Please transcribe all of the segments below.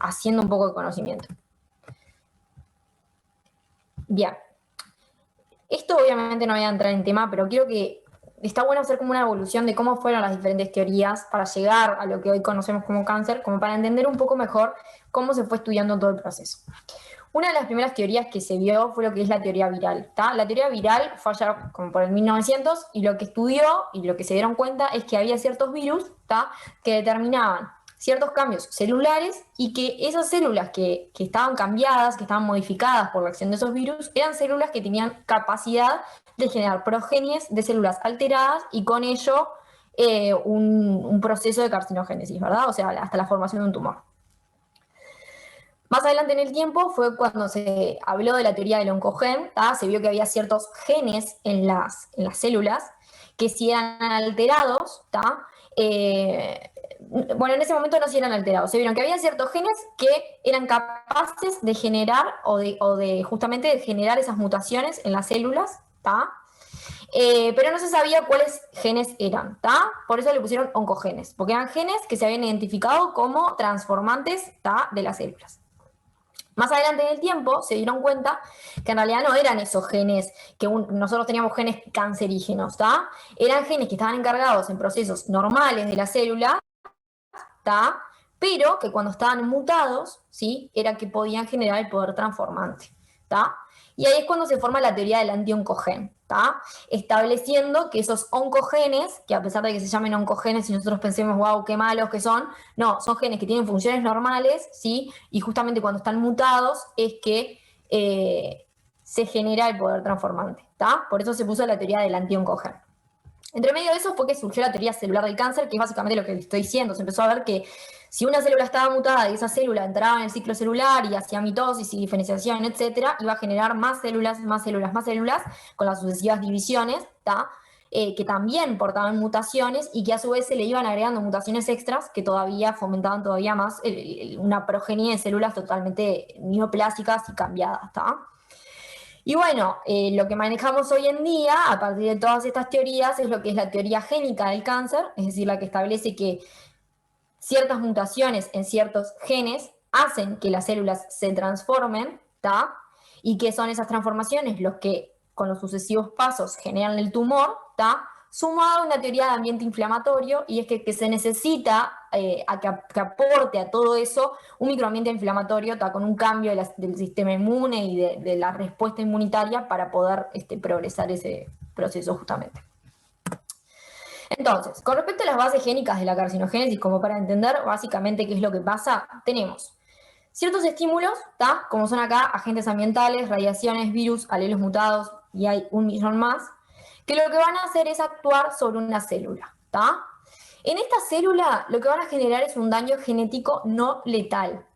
haciendo un poco de conocimiento. Bien. Esto obviamente no voy a entrar en tema, pero quiero que está bueno hacer como una evolución de cómo fueron las diferentes teorías para llegar a lo que hoy conocemos como cáncer, como para entender un poco mejor cómo se fue estudiando todo el proceso. Una de las primeras teorías que se vio fue lo que es la teoría viral. La teoría viral fue allá como por el 1900 y lo que estudió y lo que se dieron cuenta es que había ciertos virus que determinaban ciertos cambios celulares y que esas células que estaban cambiadas, que estaban modificadas por la acción de esos virus, eran células que tenían capacidad de generar progenies de células alteradas y con ello un proceso de carcinogénesis, ¿verdad? O sea, hasta la formación de un tumor. Más adelante en el tiempo fue cuando se habló de la teoría del oncogen, se vio que había ciertos genes en las células que si eran alterados, bueno, en ese momento no si eran alterados, se vieron que había ciertos genes que eran capaces de generar o de justamente de generar esas mutaciones en las células, pero no se sabía cuáles genes eran, por eso le pusieron oncogenes, porque eran genes que se habían identificado como transformantes de las células. Más adelante en el tiempo se dieron cuenta que en realidad no eran esos genes, que nosotros teníamos genes cancerígenos, eran genes que estaban encargados en procesos normales de la célula, pero que cuando estaban mutados, ¿sí? Era que podían generar el poder transformante. Y ahí es cuando se forma la teoría del anti-oncogen, estableciendo que esos oncogenes, que a pesar de que se llamen oncogenes y nosotros pensemos, wow, qué malos que son, no, son genes que tienen funciones normales, ¿sí? Y justamente cuando están mutados es que se genera el poder transformante. Por eso se puso la teoría del anti-oncogen. Entre medio de eso fue que surgió la teoría celular del cáncer, que es básicamente lo que les estoy diciendo. Se empezó a ver que si una célula estaba mutada y esa célula entraba en el ciclo celular y hacía mitosis y diferenciación, etcétera, iba a generar más células, más células, más células, con las sucesivas divisiones, que también portaban mutaciones y que a su vez se le iban agregando mutaciones extras que todavía fomentaban todavía más una progenie de células totalmente neoplásicas y cambiadas, Y bueno, lo que manejamos hoy en día, a partir de todas estas teorías, es lo que es la teoría génica del cáncer, es decir, la que establece que ciertas mutaciones en ciertos genes hacen que las células se transformen, y que son esas transformaciones los que con los sucesivos pasos generan el tumor, sumado a una teoría de ambiente inflamatorio, y es que se necesita que aporte a todo eso un microambiente inflamatorio con un cambio del sistema inmune y de la respuesta inmunitaria para poder progresar ese proceso justamente. Entonces, con respecto a las bases génicas de la carcinogénesis, como para entender básicamente qué es lo que pasa, tenemos ciertos estímulos, como son acá agentes ambientales, radiaciones, virus, alelos mutados, y hay un millón más, que lo que van a hacer es actuar sobre una célula. En esta célula lo que van a generar es un daño genético no letal.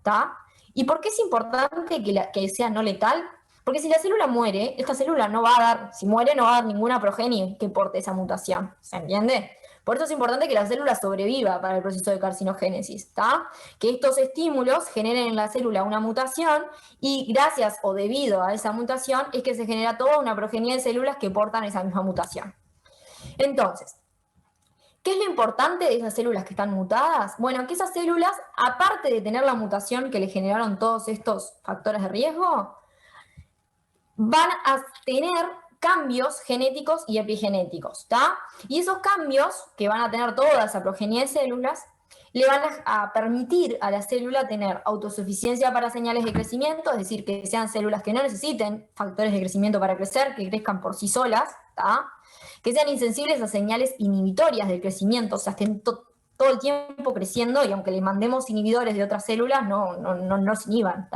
¿Y por qué es importante que sea no letal? Porque si la célula muere, esta célula no va a dar, si muere no va a dar ninguna progenie que porte esa mutación, ¿se entiende? Por eso es importante que la célula sobreviva para el proceso de carcinogénesis, que estos estímulos generen en la célula una mutación y gracias o debido a esa mutación es que se genera toda una progenie de células que portan esa misma mutación. Entonces, ¿qué es lo importante de esas células que están mutadas? Bueno, que esas células, aparte de tener la mutación que le generaron todos estos factores de riesgo, van a tener cambios genéticos y epigenéticos, Y esos cambios que van a tener toda esa progenie de células le van a permitir a la célula tener autosuficiencia para señales de crecimiento, es decir, que sean células que no necesiten factores de crecimiento para crecer, que crezcan por sí solas, que sean insensibles a señales inhibitorias del crecimiento, o sea, estén todo el tiempo creciendo y aunque le mandemos inhibidores de otras células, no se inhiban,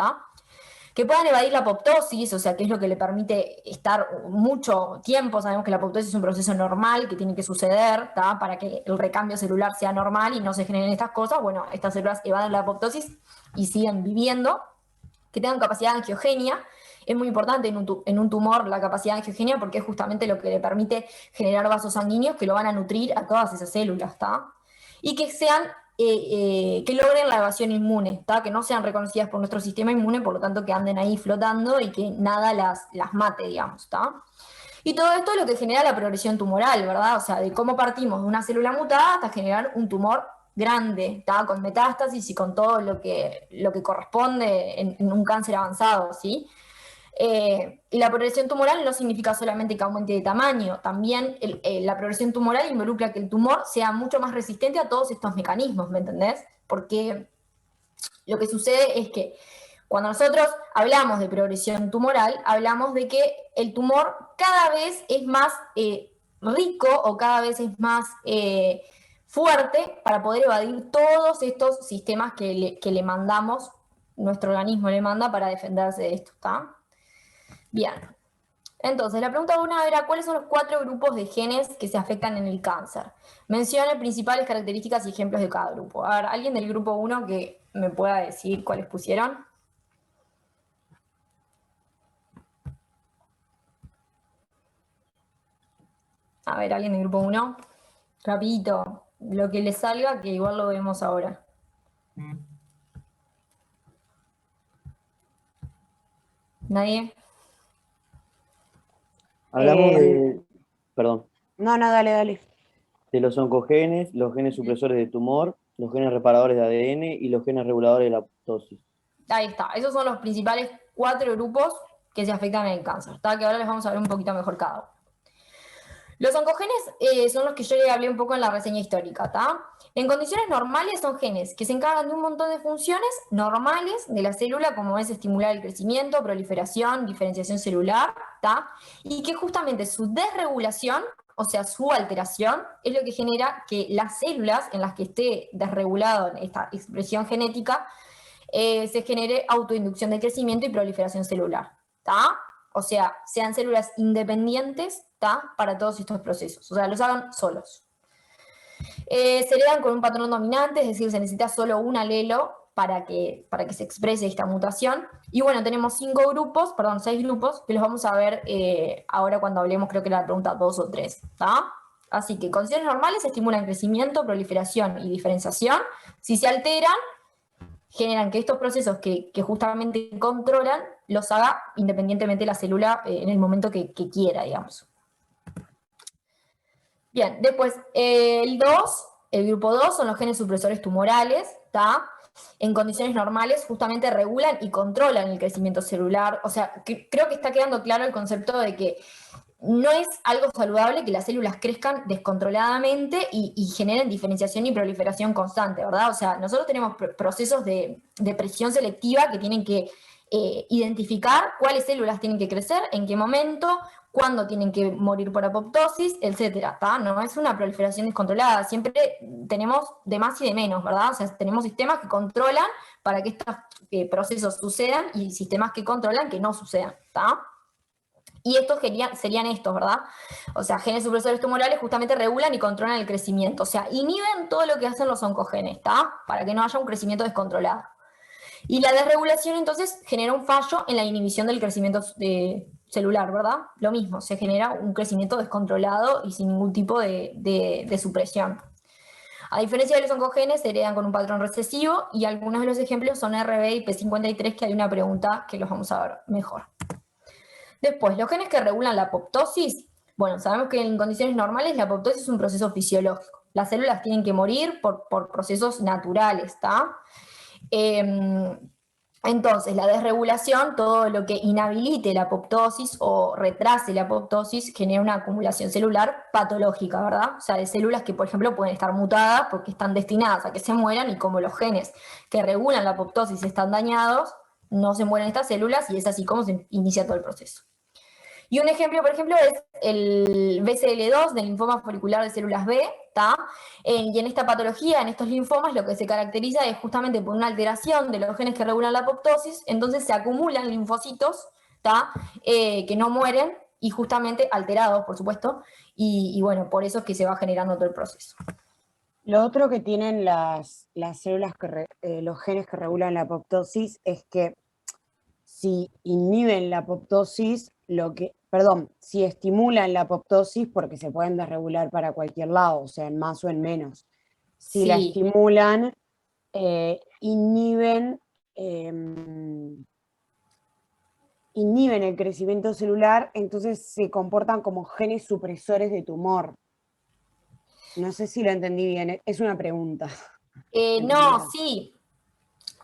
que puedan evadir la apoptosis, o sea, que es lo que le permite estar mucho tiempo. Sabemos que la apoptosis es un proceso normal que tiene que suceder, para que el recambio celular sea normal y no se generen estas cosas. Bueno, estas células evaden la apoptosis y siguen viviendo, que tengan capacidad de angiogenia. Es muy importante en un tumor la capacidad de angiogenia porque es justamente lo que le permite generar vasos sanguíneos que lo van a nutrir a todas esas células, y que sean que logren la evasión inmune, que no sean reconocidas por nuestro sistema inmune, por lo tanto que anden ahí flotando y que nada las mate, digamos. Y todo esto es lo que genera la progresión tumoral, ¿verdad? O sea, de cómo partimos de una célula mutada hasta generar un tumor grande, ¿está? Con metástasis y con todo lo que corresponde en un cáncer avanzado, ¿sí? Y la progresión tumoral no significa solamente que aumente de tamaño, también la progresión tumoral involucra que el tumor sea mucho más resistente a todos estos mecanismos, ¿me entendés? Porque lo que sucede es que cuando nosotros hablamos de progresión tumoral, hablamos de que el tumor cada vez es más rico o cada vez es más fuerte para poder evadir todos estos sistemas que le mandamos, nuestro organismo le manda para defenderse de esto, ¿está? Bien. Entonces, la pregunta 1 era, ¿cuáles son los 4 grupos de genes que se afectan en el cáncer? Mencione principales características y ejemplos de cada grupo. A ver, ¿alguien del grupo 1 que me pueda decir cuáles pusieron? A ver, ¿alguien del grupo 1? Rapidito, lo que les salga, que igual lo vemos ahora. ¿Nadie? Hablamos perdón, No, dale. de los oncogenes, los genes supresores de tumor, los genes reparadores de ADN y los genes reguladores de la apoptosis. Ahí está, esos son los principales 4 grupos que se afectan en el cáncer, ¿está? Que ahora les vamos a ver un poquito mejor cada uno. Los oncogenes son los que yo le hablé un poco en la reseña histórica, ¿tá? En condiciones normales son genes que se encargan de un montón de funciones normales de la célula, como es estimular el crecimiento, proliferación, diferenciación celular, ¿tá? Y que justamente su desregulación, o sea, su alteración, es lo que genera que las células en las que esté desregulado esta expresión genética se genere autoinducción de crecimiento y proliferación celular, ¿tá? O sea, sean células independientes, ¿tá? Para todos estos procesos, o sea, los hagan solos. Se heredan con un patrón dominante, es decir, se necesita solo un alelo para que se exprese esta mutación. Y bueno, tenemos 6 grupos, que los vamos a ver ahora cuando hablemos, creo que era la pregunta 2 o 3, ¿tá? Así que condiciones normales estimulan crecimiento, proliferación y diferenciación. Si se alteran, generan que estos procesos que justamente controlan los haga independientemente la célula en el momento que quiera, digamos. Bien, después el grupo 2 son los genes supresores tumorales, ¿tá? En condiciones normales justamente regulan y controlan el crecimiento celular. O sea, creo que está quedando claro el concepto de que no es algo saludable que las células crezcan descontroladamente y generen diferenciación y proliferación constante, ¿verdad? O sea, nosotros tenemos procesos de presión selectiva que tienen que identificar cuáles células tienen que crecer, en qué momento, cuándo tienen que morir por apoptosis, etcétera, ¿tá? No es una proliferación descontrolada, siempre tenemos de más y de menos, ¿verdad? O sea, tenemos sistemas que controlan para que estos procesos sucedan y sistemas que controlan que no sucedan, ¿tá? Y estos serían estos, ¿verdad? O sea, genes supresores tumorales justamente regulan y controlan el crecimiento. O sea, inhiben todo lo que hacen los oncogenes, ¿está? Para que no haya un crecimiento descontrolado. Y la desregulación, entonces, genera un fallo en la inhibición del crecimiento celular, ¿verdad? Lo mismo, se genera un crecimiento descontrolado y sin ningún tipo de supresión. A diferencia de los oncogenes, se heredan con un patrón recesivo y algunos de los ejemplos son RB y P53, que hay una pregunta que los vamos a ver mejor. Después, los genes que regulan la apoptosis. Bueno, sabemos que en condiciones normales la apoptosis es un proceso fisiológico. Las células tienen que morir por procesos naturales, ¿está? Entonces, la desregulación, todo lo que inhabilite la apoptosis o retrase la apoptosis, genera una acumulación celular patológica, ¿verdad? O sea, de células que, por ejemplo, pueden estar mutadas porque están destinadas a que se mueran y como los genes que regulan la apoptosis están dañados, no se mueren estas células y es así como se inicia todo el proceso. Y un ejemplo, por ejemplo, es el BCL2 del linfoma folicular de células B, ¿tá? Y en esta patología, en estos linfomas, lo que se caracteriza es justamente por una alteración de los genes que regulan la apoptosis, entonces se acumulan linfocitos, ¿tá? Que no mueren y justamente alterados, por supuesto, y bueno, por eso es que se va generando todo el proceso. Lo otro que tienen las células, los genes que regulan la apoptosis, es que si inhiben la apoptosis, si estimulan la apoptosis, porque se pueden desregular para cualquier lado, o sea, en más o en menos. Si Sí. la estimulan, inhiben el crecimiento celular, entonces se comportan como genes supresores de tumor. No sé si lo entendí bien, es una pregunta. No, sí.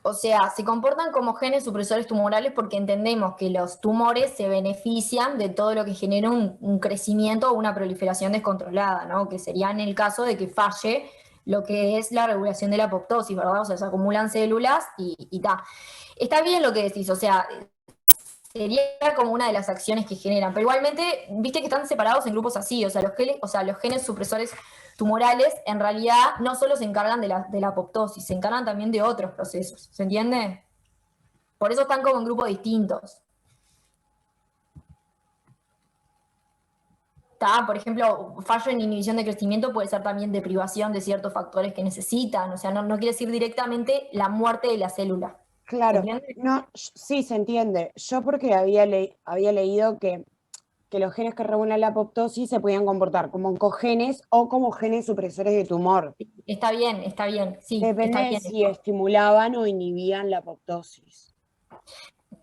O sea, se comportan como genes supresores tumorales porque entendemos que los tumores se benefician de todo lo que genera un crecimiento o una proliferación descontrolada, ¿no? Que sería en el caso de que falle lo que es la regulación de la apoptosis, ¿verdad? O sea, se acumulan células y ta. Está bien lo que decís, o sea, sería como una de las acciones que generan, pero igualmente, viste que están separados en grupos así, o sea, los genes supresores tumorales en realidad no solo se encargan de la apoptosis, se encargan también de otros procesos, ¿se entiende? Por eso están como en grupos distintos. ¿Tá? Por ejemplo, fallo en inhibición de crecimiento puede ser también deprivación de ciertos factores que necesitan, o sea, no quiere decir directamente la muerte de la célula. Claro, ¿Se entiende? no, sí se entiende. Yo porque había leído que los genes que regulan la apoptosis se podían comportar como oncogenes o como genes supresores de tumor. Está bien, sí, Depende está de bien. si estimulaban o inhibían la apoptosis.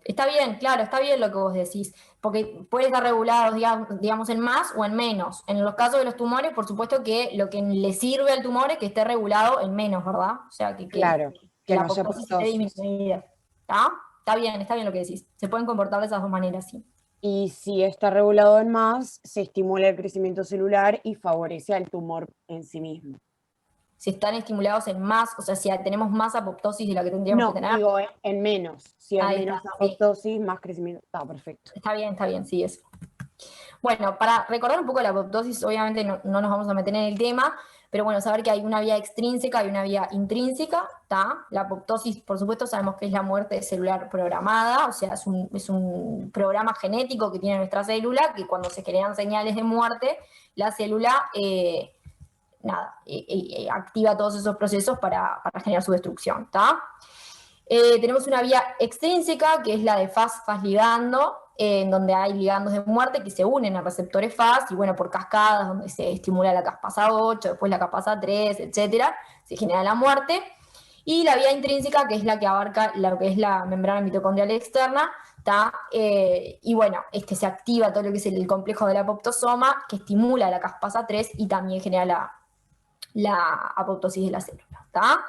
Está bien, claro, está bien lo que vos decís, porque puede estar regulado, digamos, en más o en menos. En los casos de los tumores, por supuesto que lo que le sirve al tumor es que esté regulado en menos, ¿verdad? O sea, Claro, que que la no haya apoptosis esté apoptosis. disminuida. ¿Está? Está bien lo que decís. Se pueden comportar de esas dos maneras, sí. Y si está regulado en más, se estimula el crecimiento celular y favorece al tumor en sí mismo. Si están estimulados en más, o sea, si tenemos más apoptosis de la que tendríamos que No, tener. digo en menos. Si hay Ahí menos está, sí. apoptosis, más crecimiento. Está perfecto. Está bien, sí, eso. Bueno, para recordar un poco la apoptosis, obviamente no nos vamos a meter en el tema, pero bueno, saber que hay una vía extrínseca y una vía intrínseca, ¿tá? La apoptosis, por supuesto, sabemos que es la muerte celular programada, o sea, es un programa genético que tiene nuestra célula, que cuando se generan señales de muerte, la célula, activa todos esos procesos para generar su destrucción, ¿tá? Tenemos una vía extrínseca, que es la de Fas ligando, en donde hay ligandos de muerte que se unen a receptores Fas, y bueno, por cascadas, donde se estimula la caspasa 8, después la caspasa 3, etcétera, se genera la muerte. Y la vía intrínseca, que es la que abarca lo que es la membrana mitocondrial externa, y bueno, se activa todo lo que es el complejo del apoptosoma, que estimula la caspasa 3 y también genera la apoptosis de la célula. ¿Tá?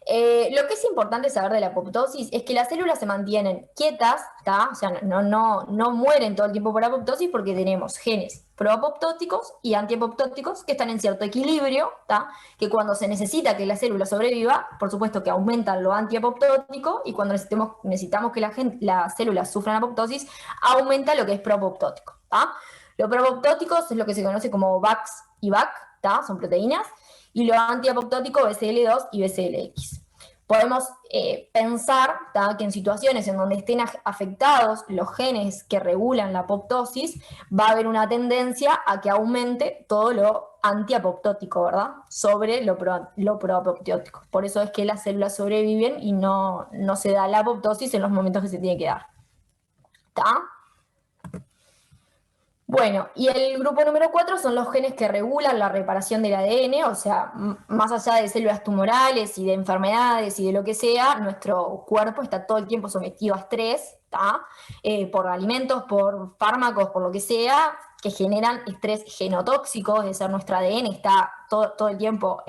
Lo que es importante saber de la apoptosis es que las células se mantienen quietas, ¿tá? O sea, no mueren todo el tiempo por apoptosis porque tenemos genes proapoptóticos y antiapoptóticos que están en cierto equilibrio, ¿tá? Que cuando se necesita que la célula sobreviva, por supuesto que aumentan lo antiapoptótico, y cuando necesitamos que las células sufran apoptosis, aumenta lo que es proapoptótico. ¿Tá? Los proapoptóticos es lo que se conoce como VAX y VAC, ¿tá? Son proteínas, y lo antiapoptótico BCL2 y BCLX. Podemos pensar, ¿tá? Que en situaciones en donde estén afectados los genes que regulan la apoptosis, va a haber una tendencia a que aumente todo lo antiapoptótico, ¿verdad? Sobre lo proapoptótico. Por eso es que las células sobreviven y no se da la apoptosis en los momentos que se tiene que dar. ¿Está? Bueno, y el grupo número 4 son los genes que regulan la reparación del ADN, o sea, más allá de células tumorales y de enfermedades y de lo que sea, nuestro cuerpo está todo el tiempo sometido a estrés, ¿tá? Por alimentos, por fármacos, por lo que sea, que generan estrés genotóxico, es decir, nuestro ADN está todo el tiempo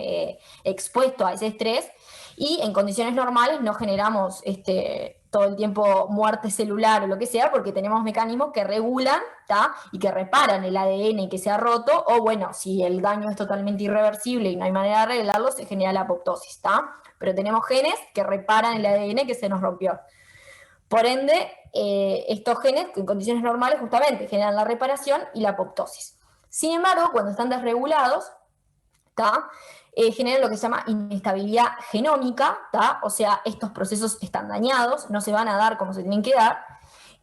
expuesto a ese estrés, y en condiciones normales no generamos todo el tiempo muerte celular o lo que sea, porque tenemos mecanismos que regulan, ¿tá? Y que reparan el ADN que se ha roto, o bueno, si el daño es totalmente irreversible y no hay manera de arreglarlo, se genera la apoptosis, ¿tá? Pero tenemos genes que reparan el ADN que se nos rompió. Por ende, estos genes, en condiciones normales, justamente generan la reparación y la apoptosis. Sin embargo, cuando están desregulados, ¿tá? Generan lo que se llama inestabilidad genómica, ¿tá? O sea, estos procesos están dañados, no se van a dar como se tienen que dar,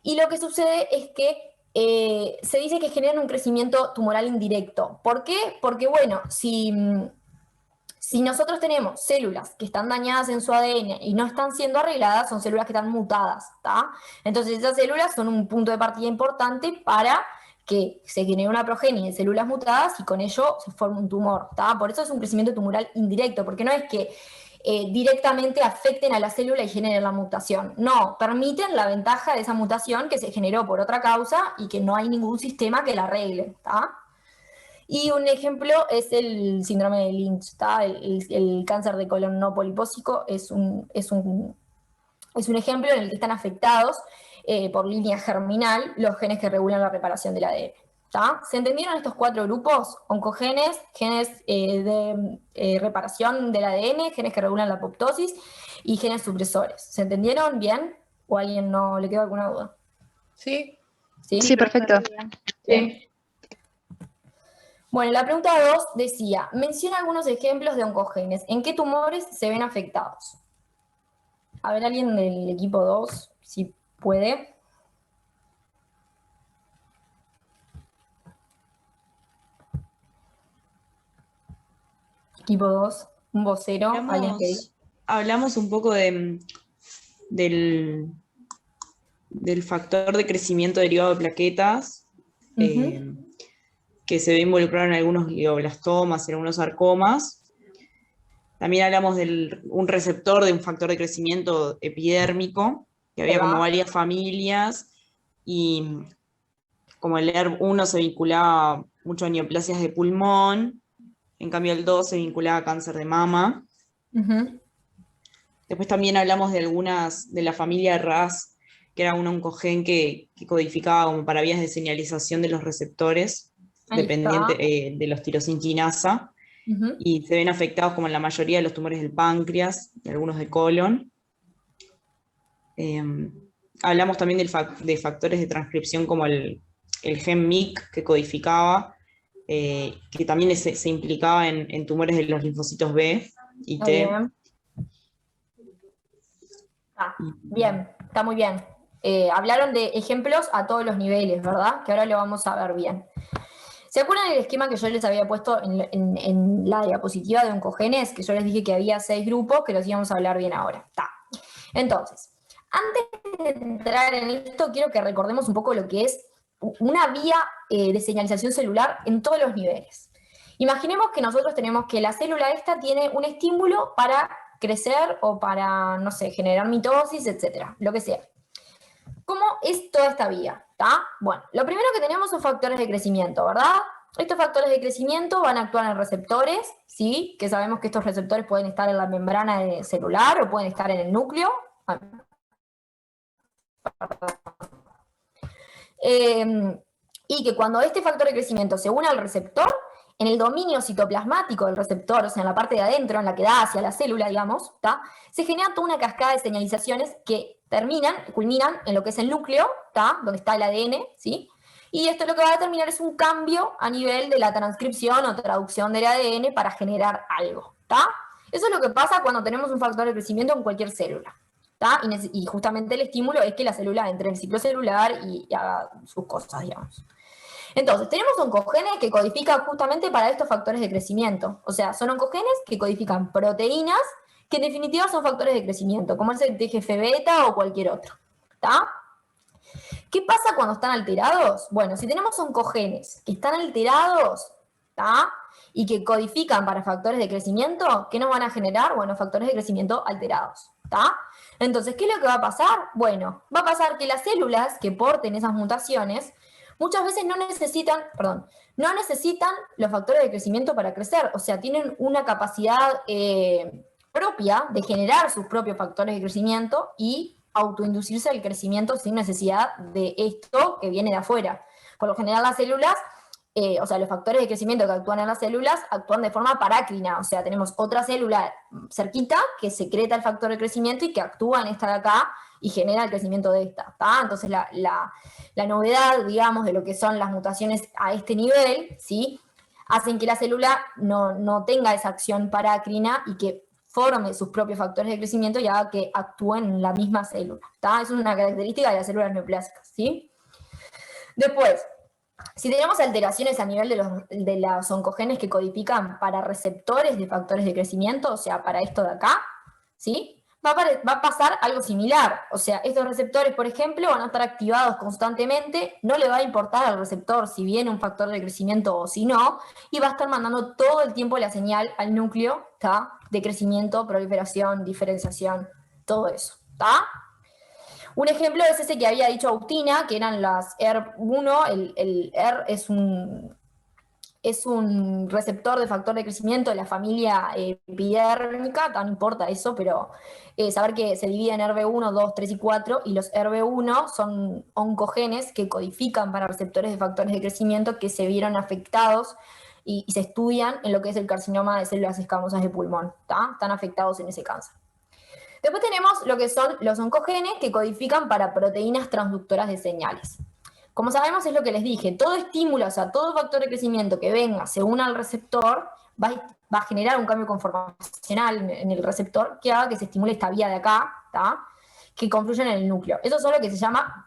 y lo que sucede es que se dice que generan un crecimiento tumoral indirecto. ¿Por qué? Porque, bueno, si nosotros tenemos células que están dañadas en su ADN y no están siendo arregladas, son células que están mutadas, ¿tá? Entonces esas células son un punto de partida importante para que se genere una progenie de células mutadas y con ello se forma un tumor, ¿tá? Por eso es un crecimiento tumoral indirecto, porque no es que directamente afecten a la célula y generen la mutación. No, permiten la ventaja de esa mutación que se generó por otra causa y que no hay ningún sistema que la arregle, ¿tá? Y un ejemplo es el síndrome de Lynch, ¿está? El cáncer de colon no polipósico es un ejemplo en el que están afectados por línea germinal los genes que regulan la reparación del ADN. ¿Tá? ¿Se entendieron estos 4 grupos? Oncogenes, genes de reparación del ADN, genes que regulan la apoptosis y genes supresores. ¿Se entendieron bien? ¿O a alguien no le quedó alguna duda? Sí. Sí, perfecto. Sí. Bueno, la pregunta 2 decía, menciona algunos ejemplos de oncogenes. ¿En qué tumores se ven afectados? A ver, alguien del equipo 2, si puede. Equipo 2, un vocero, alguien que... Hablamos un poco del factor de crecimiento derivado de plaquetas, que se ve involucrado en algunos glioblastomas, en algunos sarcomas. También hablamos de un receptor de un factor de crecimiento epidérmico, que había como varias familias, y como el ERB1 se vinculaba mucho a neoplasias de pulmón, en cambio el 2 se vinculaba a cáncer de mama. Después también hablamos de algunas de la familia RAS, que era un oncogen que codificaba como para vías de señalización de los receptores, dependiente de los tirosinquinasa, y se ven afectados como en la mayoría de los tumores del páncreas, y algunos de colon. Hablamos también de factores de transcripción como el gen MYC que codificaba, que también se implicaba en tumores de los linfocitos B y T. Bien, está muy bien. Hablaron de ejemplos a todos los niveles, ¿verdad? Que ahora lo vamos a ver bien. ¿Se acuerdan del esquema que yo les había puesto en la diapositiva de oncogenes? Que yo les dije que había 6 grupos, que los íbamos a hablar bien ahora. Está. Entonces, antes de entrar en esto, quiero que recordemos un poco lo que es una vía de señalización celular en todos los niveles. Imaginemos que nosotros tenemos que la célula esta tiene un estímulo para crecer o para, no sé, generar mitosis, etcétera, lo que sea. ¿Cómo es toda esta vía? ¿Tá? Bueno, lo primero que tenemos son factores de crecimiento, ¿verdad? Estos factores de crecimiento van a actuar en receptores, ¿sí? Que sabemos que estos receptores pueden estar en la membrana celular o pueden estar en el núcleo. Y que cuando este factor de crecimiento se une al receptor, en el dominio citoplasmático del receptor, o sea, en la parte de adentro, en la que da hacia la célula, digamos, ¿tá? Se genera toda una cascada de señalizaciones que culminan en lo que es el núcleo, ¿tá? Donde está el ADN, ¿sí? Y esto lo que va a determinar es un cambio a nivel de la transcripción o traducción del ADN para generar algo, ¿tá? Eso es lo que pasa cuando tenemos un factor de crecimiento en cualquier célula, ¿tá? Y justamente el estímulo es que la célula entre en el ciclo celular y haga sus cosas, digamos. Entonces, tenemos oncogenes que codifican justamente para estos factores de crecimiento. O sea, son oncogenes que codifican proteínas que en definitiva son factores de crecimiento, como el TGF-beta o cualquier otro. ¿Tá? ¿Qué pasa cuando están alterados? Bueno, si tenemos oncogenes que están alterados, ¿tá? Y que codifican para factores de crecimiento, ¿qué nos van a generar? Bueno, factores de crecimiento alterados. ¿Tá? Entonces, ¿qué es lo que va a pasar? Bueno, va a pasar que las células que porten esas mutaciones muchas veces no necesitan los factores de crecimiento para crecer, o sea, tienen una capacidad propia de generar sus propios factores de crecimiento y autoinducirse el crecimiento sin necesidad de esto que viene de afuera. Por lo general las células, o sea, los factores de crecimiento que actúan en las células actúan de forma parácrina, o sea, tenemos otra célula cerquita que secreta el factor de crecimiento y que actúa en esta de acá y genera el crecimiento de esta, ¿tá? Entonces la novedad, digamos, de lo que son las mutaciones a este nivel, ¿sí? Hacen que la célula no tenga esa acción parácrina y que forme sus propios factores de crecimiento y haga que actúen en la misma célula, ¿tá? Eso es una característica de las células neoplásicas, ¿sí? Después, si tenemos alteraciones a nivel de los oncogenes que codifican para receptores de factores de crecimiento, o sea, para esto de acá, ¿sí? Va a pasar algo similar. O sea, estos receptores, por ejemplo, van a estar activados constantemente, no le va a importar al receptor si viene un factor de crecimiento o si no, y va a estar mandando todo el tiempo la señal al núcleo, ¿tá? De crecimiento, proliferación, diferenciación, todo eso, ¿tá? Un ejemplo es ese que había dicho Agustina, que eran las ERB1, el ER es un es un receptor de factor de crecimiento de la familia epidérmica, no importa eso, pero saber que se divide en HERV1, 2, 3 y 4, y los HERV1 son oncogenes que codifican para receptores de factores de crecimiento que se vieron afectados y se estudian en lo que es el carcinoma de células escamosas de pulmón, están afectados en ese cáncer. Después tenemos lo que son los oncogenes que codifican para proteínas transductoras de señales. Como sabemos, es lo que les dije, todo estímulo, o sea, todo factor de crecimiento que venga, se una al receptor, va a generar un cambio conformacional en el receptor que haga que se estimule esta vía de acá, que confluyen en el núcleo. Eso son lo que se llama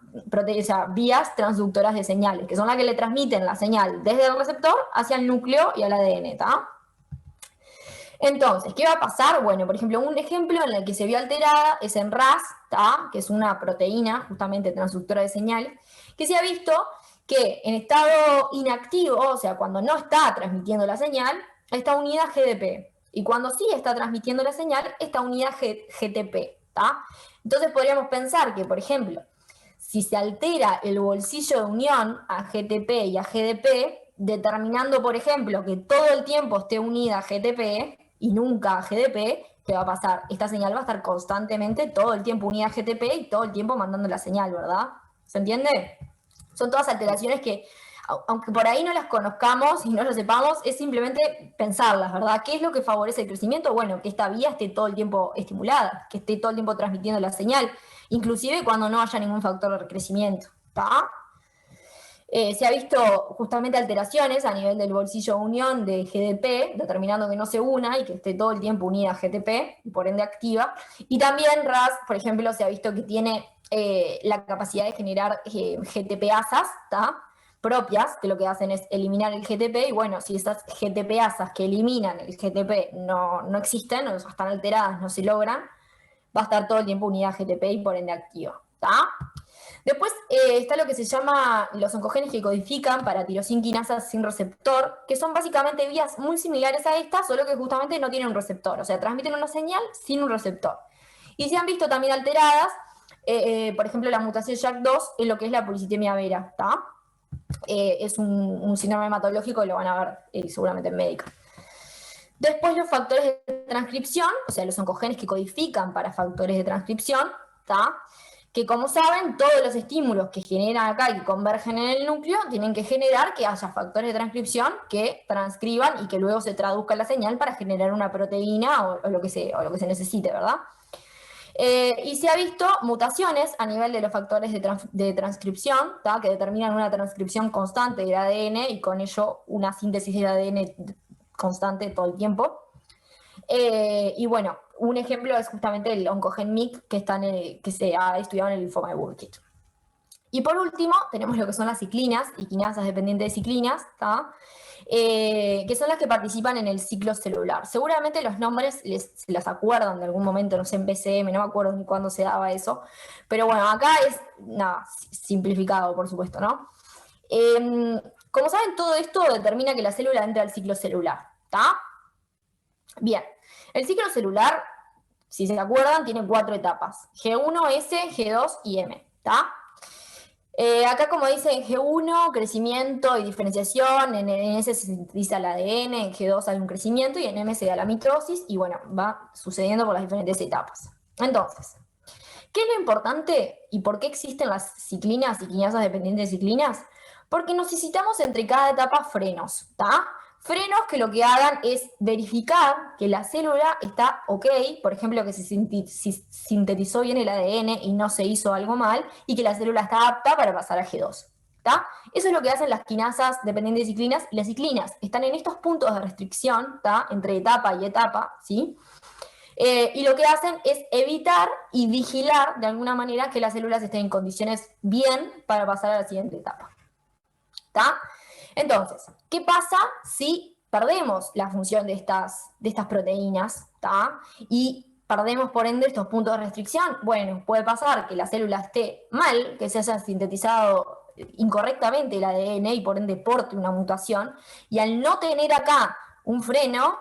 vías transductoras de señales, que son las que le transmiten la señal desde el receptor hacia el núcleo y al ADN, Entonces, ¿qué va a pasar? Bueno, por ejemplo, un ejemplo en el que se vio alterada es en RAS, que es una proteína justamente transductora de señales, que se ha visto que en estado inactivo, o sea, cuando no está transmitiendo la señal, está unida a GDP. Y cuando sí está transmitiendo la señal, está unida a GTP. Entonces podríamos pensar que, por ejemplo, si se altera el bolsillo de unión a GTP y a GDP, determinando, por ejemplo, que todo el tiempo esté unida a GTP y nunca a GDP, ¿qué va a pasar? Esta señal va a estar constantemente todo el tiempo unida a GTP y todo el tiempo mandando la señal, ¿verdad? ¿Se entiende? Son todas alteraciones que, aunque por ahí no las conozcamos y no lo sepamos, es simplemente pensarlas, ¿verdad? ¿Qué es lo que favorece el crecimiento? Bueno, que esta vía esté todo el tiempo estimulada, que esté todo el tiempo transmitiendo la señal, inclusive cuando no haya ningún factor de crecimiento, se ha visto justamente alteraciones a nivel del bolsillo unión de GDP, determinando que no se una y que esté todo el tiempo unida a GTP, y por ende activa. Y también RAS, por ejemplo, se ha visto que tiene la capacidad de generar GTP-asas, propias, que lo que hacen es eliminar el GTP, y bueno, si esas GTP-asas que eliminan el GTP no existen, o están alteradas, no se logran, va a estar todo el tiempo unida a GTP y por ende activa, Después está lo que se llama los oncogenes que codifican para tirosinquinasas sin receptor, que son básicamente vías muy similares a estas, solo que justamente no tienen un receptor, o sea, transmiten una señal sin un receptor. Y se han visto también alteradas, por ejemplo, la mutación JAK2 en lo que es la policitemia vera, es un síndrome hematológico, lo van a ver seguramente en médica. Después los factores de transcripción, o sea, los oncogenes que codifican para factores de transcripción, que como saben, todos los estímulos que generan acá y que convergen en el núcleo tienen que generar que haya factores de transcripción que transcriban y que luego se traduzca la señal para generar una proteína o lo que se necesite, ¿verdad? Y se ha visto mutaciones a nivel de los factores de transcripción, que determinan una transcripción constante del ADN y con ello una síntesis del ADN constante todo el tiempo. Y bueno, un ejemplo es justamente el oncogen MYC que se ha estudiado en el linfoma de Burkitt. Y por último, tenemos lo que son las ciclinas y quinasas dependientes de ciclinas, que son las que participan en el ciclo celular. Seguramente los nombres se las acuerdan de algún momento, no sé, en BCM, no me acuerdo ni cuándo se daba eso, pero bueno, acá es simplificado, por supuesto, ¿no? Como saben, todo esto determina que la célula entra al ciclo celular, Bien, el ciclo celular, si se acuerdan, tiene 4 etapas: G1, S, G2 y M, acá, como dice, en G1, crecimiento y diferenciación, en S se sintetiza el ADN, en G2 hay un crecimiento y en M se da la mitosis, y bueno, va sucediendo por las diferentes etapas. Entonces, ¿qué es lo importante y por qué existen las ciclinas y quinasas dependientes de ciclinas? Porque necesitamos entre cada etapa frenos, Frenos que lo que hagan es verificar que la célula está ok, por ejemplo, que se sintetizó bien el ADN y no se hizo algo mal, y que la célula está apta para pasar a G2. Eso es lo que hacen las quinasas dependientes de ciclinas, y las ciclinas están en estos puntos de restricción, entre etapa y etapa, ¿sí? Y lo que hacen es evitar y vigilar de alguna manera que las células estén en condiciones bien para pasar a la siguiente etapa. Entonces, ¿qué pasa si perdemos la función de estas proteínas, y perdemos por ende estos puntos de restricción? Bueno, puede pasar que la célula esté mal, que se haya sintetizado incorrectamente el ADN y por ende porte una mutación, y al no tener acá un freno,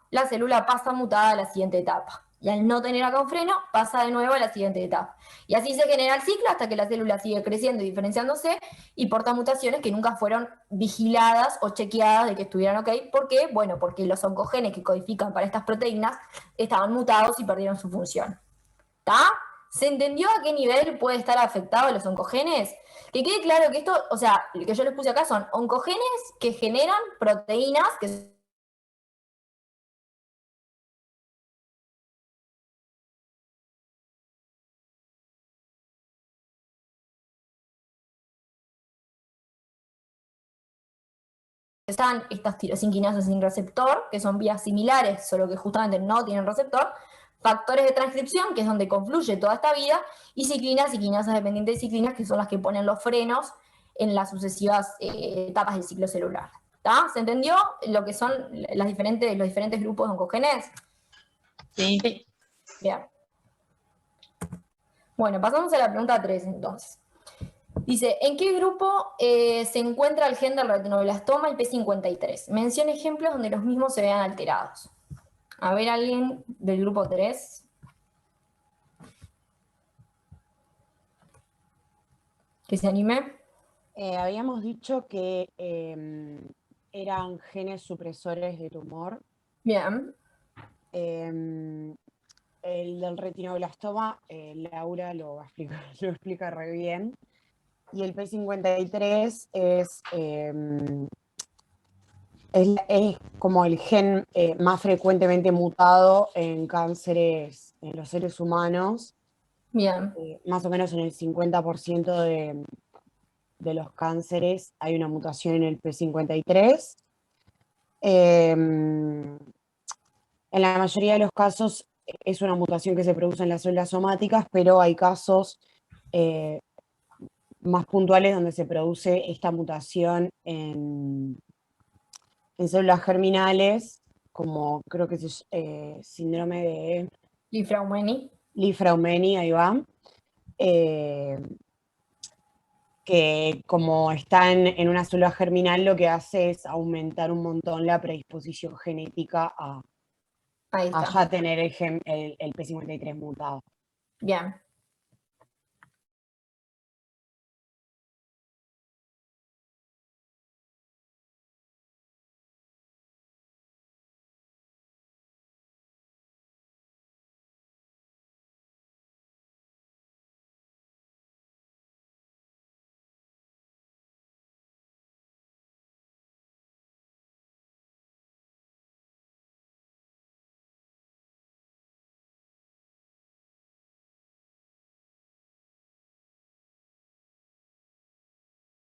la célula pasa mutada a la siguiente etapa. Y al no tener acá un freno, pasa de nuevo a la siguiente etapa. Y así se genera el ciclo hasta que la célula sigue creciendo y diferenciándose y porta mutaciones que nunca fueron vigiladas o chequeadas de que estuvieran ok. ¿Por qué? Bueno, porque los oncogenes que codifican para estas proteínas estaban mutados y perdieron su función. ¿Está? ¿Se entendió a qué nivel puede estar afectado los oncogenes? Que quede claro que esto, o sea, lo que yo les puse acá son oncogenes que generan proteínas que están estas tirosinquinasas sin receptor, que son vías similares, solo que justamente no tienen receptor, factores de transcripción, que es donde confluye toda esta vida, y ciclinas y quinasas dependientes de ciclinas, que son las que ponen los frenos en las sucesivas etapas del ciclo celular. ¿Tá? ¿Se entendió lo que son los diferentes grupos de oncogenes? Sí. Bien. Bueno, pasamos a la pregunta 3 entonces. Dice, ¿en qué grupo se encuentra el gen del retinoblastoma, el P53? Menciona ejemplos donde los mismos se vean alterados. A ver, alguien del grupo 3. Que se anime. Habíamos dicho que eran genes supresores de tumor. Bien. El del retinoblastoma, Laura lo explica re bien. Y el P53 es como el gen más frecuentemente mutado en cánceres en los seres humanos. Bien. Más o menos en el 50% de los cánceres hay una mutación en el P53. En la mayoría de los casos es una mutación que se produce en las células somáticas, pero hay casos más puntuales donde se produce esta mutación en células germinales, como creo que es síndrome de Li-Fraumeni, ahí va. Que como está en una célula germinal, lo que hace es aumentar un montón la predisposición genética a ya tener el P53 mutado. Bien.